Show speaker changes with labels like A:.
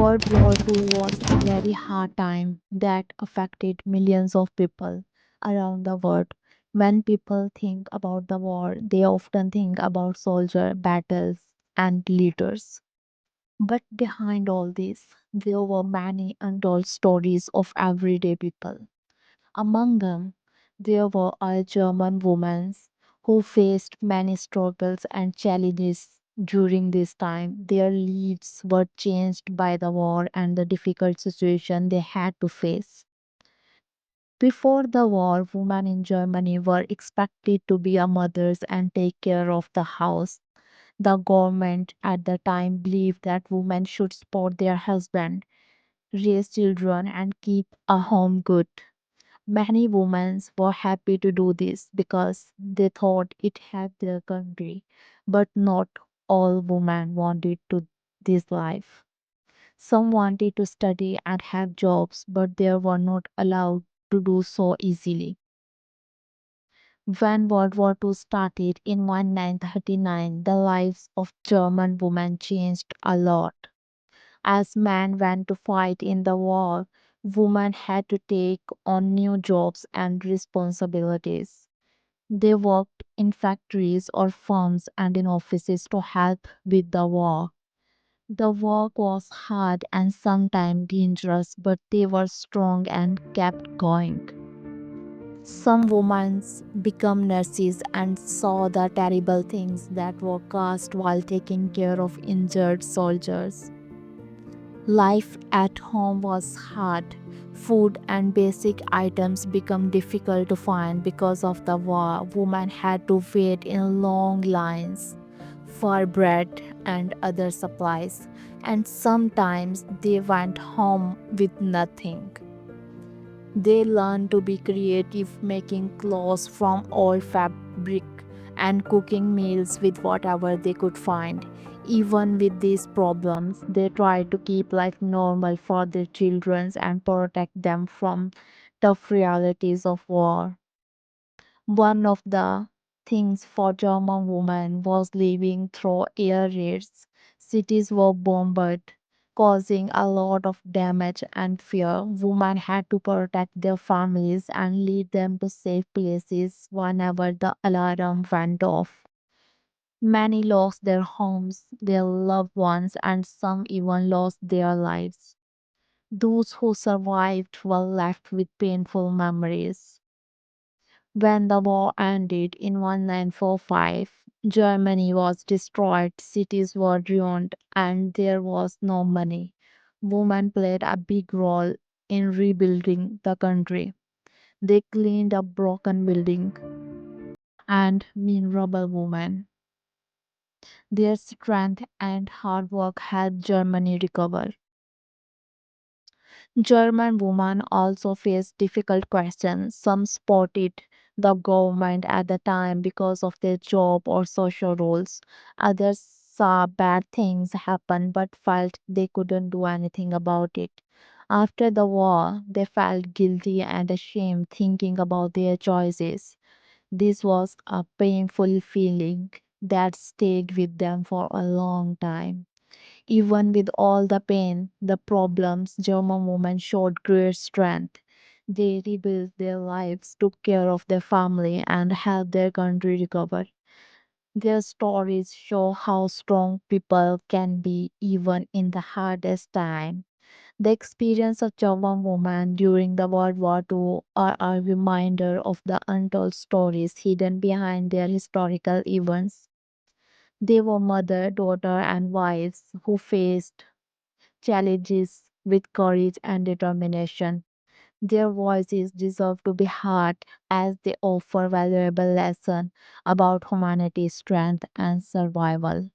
A: World War II was a very hard time that affected millions of people around the world. When people think about the war, they often think about soldiers, battles, and leaders. But behind all this, there were many untold stories of everyday people. Among them, there were a German women who faced many struggles and challenges during this time. Their lives were changed by the war and the difficult situation they had to face. Before the war, women in Germany were expected to be a mothers and take care of the house. The government at the time believed that women should support their husband, raise children, and keep a home good. Many women were happy to do this because they thought it helped their country, but not all women wanted to this life. Some wanted to study and have jobs, but they were not allowed to do so easily. When World War II started in 1939, the lives of German women changed a lot. As men went to fight in the war, women had to take on new jobs and responsibilities. They worked in factories or farms and in offices to help with the war. The work was hard and sometimes dangerous, but they were strong and kept going. Some women became nurses and saw the terrible things that were caused while taking care of injured soldiers. Life at home was hard. Food and basic items became difficult to find because of the war. Women had to wait in long lines for bread and other supplies, and sometimes they went home with nothing. They learned to be creative, making clothes from old fabric and cooking meals with whatever they could find. Even with these problems, they tried to keep life normal for their children and protect them from tough realities of war. One of the things for German women was living through air raids. Cities were bombed, causing a lot of damage and fear. Women had to protect their families and lead them to safe places whenever the alarm went off. Many lost their homes, their loved ones, and some even lost their lives. Those who survived were left with painful memories. When the war ended in 1945, Germany was destroyed, cities were ruined, and there was no money. Women played a big role in rebuilding the country. They cleaned up broken buildings and miserable women. Their strength and hard work helped Germany recover. German women also faced difficult questions. Some supported the government at the time because of their job or social roles. Others saw bad things happen but felt they couldn't do anything about it. After the war, they felt guilty and ashamed thinking about their choices. This was a painful feeling that stayed with them for a long time. Even with all the pain, the problems, German women showed great strength. They rebuilt their lives, took care of their family, and helped their country recover. Their stories show how strong people can be even in the hardest time. The experience of German women during the World War II are a reminder of the untold stories hidden behind their historical events. They were mother, daughter, and wives who faced challenges with courage and determination. Their voices deserve to be heard as they offer valuable lessons about humanity's strength and survival.